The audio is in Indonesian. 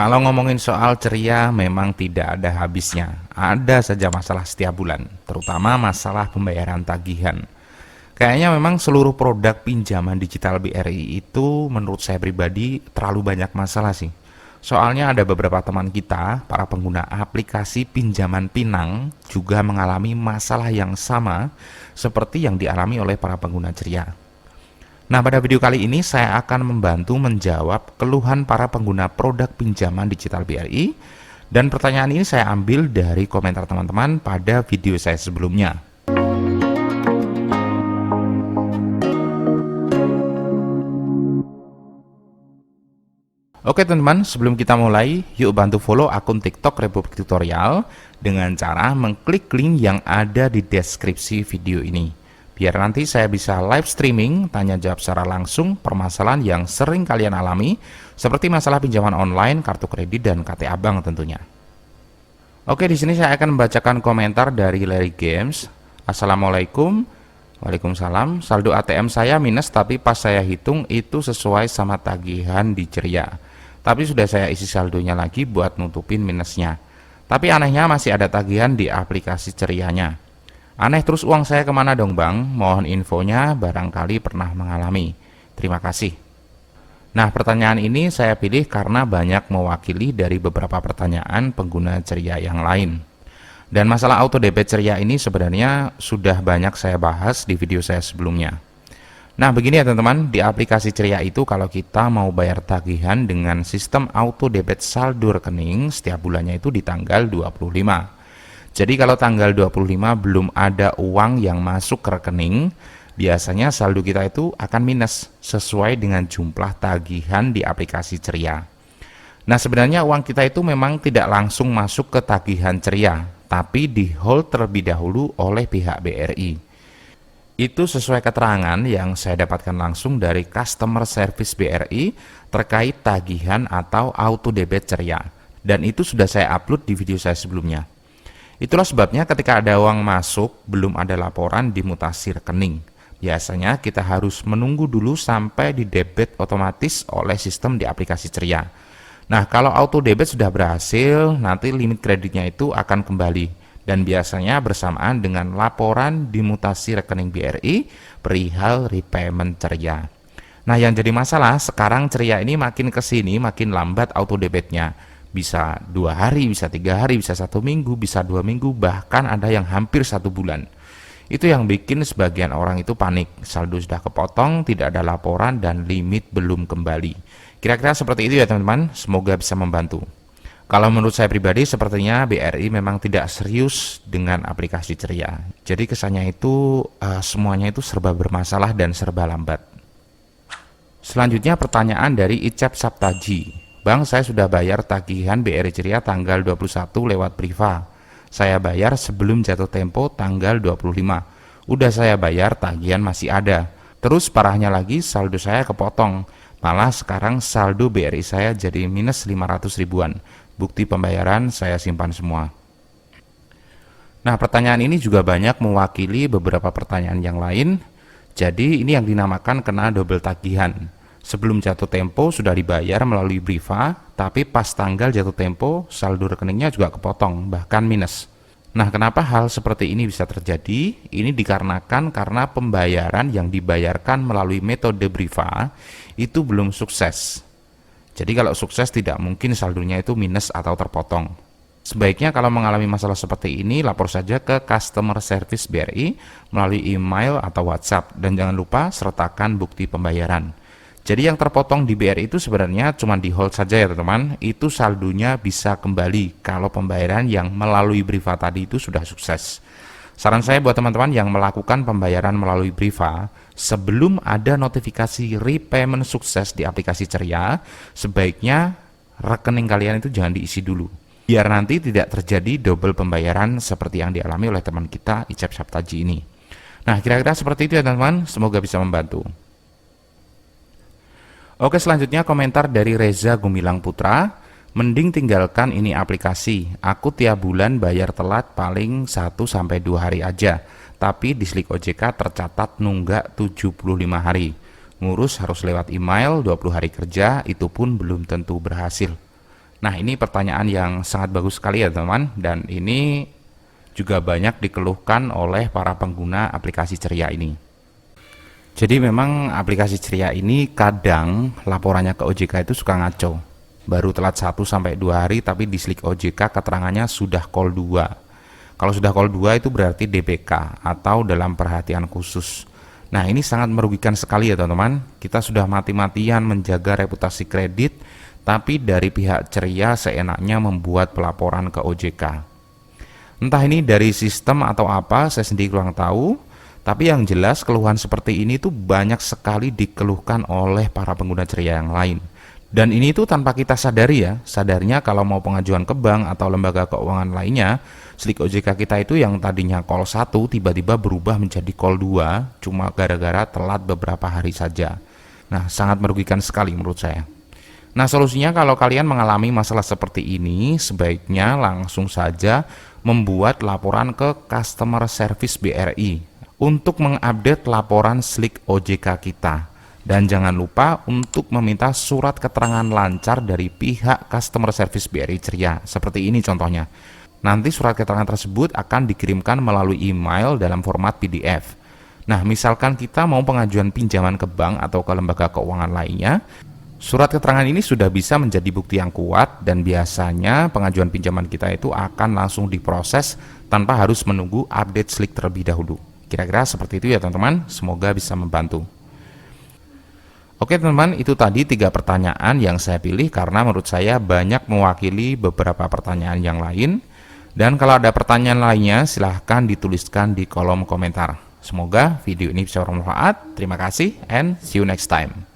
Kalau ngomongin soal ceria memang tidak ada habisnya. Ada saja masalah setiap bulan, terutama masalah pembayaran tagihan. Kayaknya memang seluruh produk pinjaman digital BRI itu menurut saya pribadi terlalu banyak masalah sih. Soalnya ada beberapa teman kita, para pengguna aplikasi pinjaman pinang juga mengalami masalah yang sama seperti yang dialami oleh para pengguna ceria. Nah, pada video kali ini saya akan membantu menjawab keluhan para pengguna produk pinjaman digital BRI, dan pertanyaan ini saya ambil dari komentar teman-teman pada video saya sebelumnya. Oke teman-teman, sebelum kita mulai, yuk bantu follow akun TikTok Republik Tutorial dengan cara mengklik link yang ada di deskripsi video ini. Biar nanti saya bisa live streaming, tanya jawab secara langsung permasalahan yang sering kalian alami, seperti masalah pinjaman online, kartu kredit, dan KTA Bank tentunya. Oke, di sini saya akan membacakan komentar dari Larry Games. Assalamualaikum. Waalaikumsalam. Saldo ATM saya minus, tapi pas saya hitung itu sesuai sama tagihan di Ceria. Tapi sudah saya isi saldonya lagi buat nutupin minusnya. Tapi anehnya masih ada tagihan di aplikasi Cerianya. Aneh terus, uang saya kemana dong bang? Mohon infonya, barangkali pernah mengalami. Terima kasih. Nah, pertanyaan ini saya pilih karena banyak mewakili dari beberapa pertanyaan pengguna Ceria yang lain. Dan masalah auto debit Ceria ini sebenarnya sudah banyak saya bahas di video saya sebelumnya. Nah, begini ya teman-teman, di aplikasi Ceria itu kalau kita mau bayar tagihan dengan sistem auto debit saldo rekening, setiap bulannya itu di tanggal 25. Jadi kalau tanggal 25 belum ada uang yang masuk ke rekening, biasanya saldo kita itu akan minus sesuai dengan jumlah tagihan di aplikasi Ceria. Nah, sebenarnya uang kita itu memang tidak langsung masuk ke tagihan Ceria, tapi di hold terlebih dahulu oleh pihak BRI. Itu sesuai keterangan yang saya dapatkan langsung dari customer service BRI terkait tagihan atau auto debit Ceria. Dan itu sudah saya upload di video saya sebelumnya. Itulah sebabnya ketika ada uang masuk, belum ada laporan dimutasi rekening. Biasanya kita harus menunggu dulu sampai di debit otomatis oleh sistem di aplikasi Ceria. Nah, kalau auto debit sudah berhasil, nanti limit kreditnya itu akan kembali. Dan biasanya bersamaan dengan laporan dimutasi rekening BRI perihal repayment Ceria. Nah, yang jadi masalah sekarang Ceria ini makin kesini makin lambat auto debitnya. Bisa 2 hari, bisa 3 hari, bisa 1 minggu, bisa 2 minggu, bahkan ada yang hampir 1 bulan. Itu yang bikin sebagian orang itu panik, saldo sudah kepotong, tidak ada laporan, dan limit belum kembali. Kira-kira seperti itu ya teman-teman, semoga bisa membantu. Kalau menurut saya pribadi, sepertinya BRI memang tidak serius dengan aplikasi Ceria. Jadi kesannya itu semuanya itu serba bermasalah dan serba lambat. Selanjutnya pertanyaan dari Icep Saptaji. Bang, saya sudah bayar tagihan BRI Ceria tanggal 21 lewat Priva. Saya bayar sebelum jatuh tempo tanggal 25. Udah saya bayar, tagihan masih ada. Terus parahnya lagi saldo saya kepotong. Malah sekarang saldo BRI saya jadi minus 500 ribuan. Bukti pembayaran saya simpan semua. Nah, pertanyaan ini juga banyak mewakili beberapa pertanyaan yang lain. Jadi ini yang dinamakan kena double tagihan. Sebelum jatuh tempo sudah dibayar melalui Priva, tapi pas tanggal jatuh tempo saldo rekeningnya juga kepotong, bahkan minus. Nah, kenapa hal seperti ini bisa terjadi? Ini dikarenakan karena pembayaran yang dibayarkan melalui metode Priva itu belum sukses. Jadi kalau sukses tidak mungkin saldonya itu minus atau terpotong. Sebaiknya kalau mengalami masalah seperti ini, lapor saja ke customer service BRI melalui email atau WhatsApp, dan jangan lupa sertakan bukti pembayaran. Jadi yang terpotong di BRI itu sebenarnya cuma di hold saja ya teman-teman. Itu saldonya bisa kembali kalau pembayaran yang melalui Priva tadi itu sudah sukses. Saran saya buat teman-teman yang melakukan pembayaran melalui Priva, sebelum ada notifikasi repayment sukses di aplikasi Ceria, sebaiknya rekening kalian itu jangan diisi dulu. Biar nanti tidak terjadi double pembayaran seperti yang dialami oleh teman kita Icep Saptaji ini. Nah, kira-kira seperti itu ya teman-teman, semoga bisa membantu. Oke, selanjutnya komentar dari Reza Gumilang Putra. Mending tinggalkan ini aplikasi. Aku tiap bulan bayar telat paling 1-2 hari aja. Tapi di Slik OJK tercatat nunggak 75 hari. Ngurus harus lewat email 20 hari kerja, itu pun belum tentu berhasil. Nah, ini pertanyaan yang sangat bagus sekali ya teman-teman, dan ini juga banyak dikeluhkan oleh para pengguna aplikasi Ceria ini. Jadi memang aplikasi Ceria ini kadang laporannya ke OJK itu suka ngaco. Baru telat 1-2 hari tapi di Slik OJK keterangannya sudah call 2. Kalau sudah call 2 itu berarti DPK atau dalam perhatian khusus. Nah, ini sangat merugikan sekali ya teman-teman. Kita sudah mati-matian menjaga reputasi kredit, tapi dari pihak Ceria seenaknya membuat pelaporan ke OJK. Entah ini dari sistem atau apa, saya sendiri kurang tahu. Tapi yang jelas keluhan seperti ini tuh banyak sekali dikeluhkan oleh para pengguna Ceria yang lain. Dan ini tuh tanpa kita sadari ya. Sadarnya kalau mau pengajuan ke bank atau lembaga keuangan lainnya, Slik OJK kita itu yang tadinya call 1 tiba-tiba berubah menjadi call 2 cuma gara-gara telat beberapa hari saja. Nah, sangat merugikan sekali menurut saya. Nah, solusinya kalau kalian mengalami masalah seperti ini, sebaiknya langsung saja membuat laporan ke Customer Service BRI untuk mengupdate laporan Slik OJK kita. Dan jangan lupa untuk meminta surat keterangan lancar dari pihak Customer Service BRI Ceria. Seperti ini contohnya. Nanti surat keterangan tersebut akan dikirimkan melalui email dalam format PDF. Nah, misalkan kita mau pengajuan pinjaman ke bank atau ke lembaga keuangan lainnya, surat keterangan ini sudah bisa menjadi bukti yang kuat dan biasanya pengajuan pinjaman kita itu akan langsung diproses tanpa harus menunggu update Slik terlebih dahulu. Kira-kira seperti itu ya teman-teman, semoga bisa membantu. Oke teman-teman, itu tadi 3 pertanyaan yang saya pilih karena menurut saya banyak mewakili beberapa pertanyaan yang lain. Dan kalau ada pertanyaan lainnya silahkan dituliskan di kolom komentar. Semoga video ini bisa bermanfaat. Terima kasih and see you next time.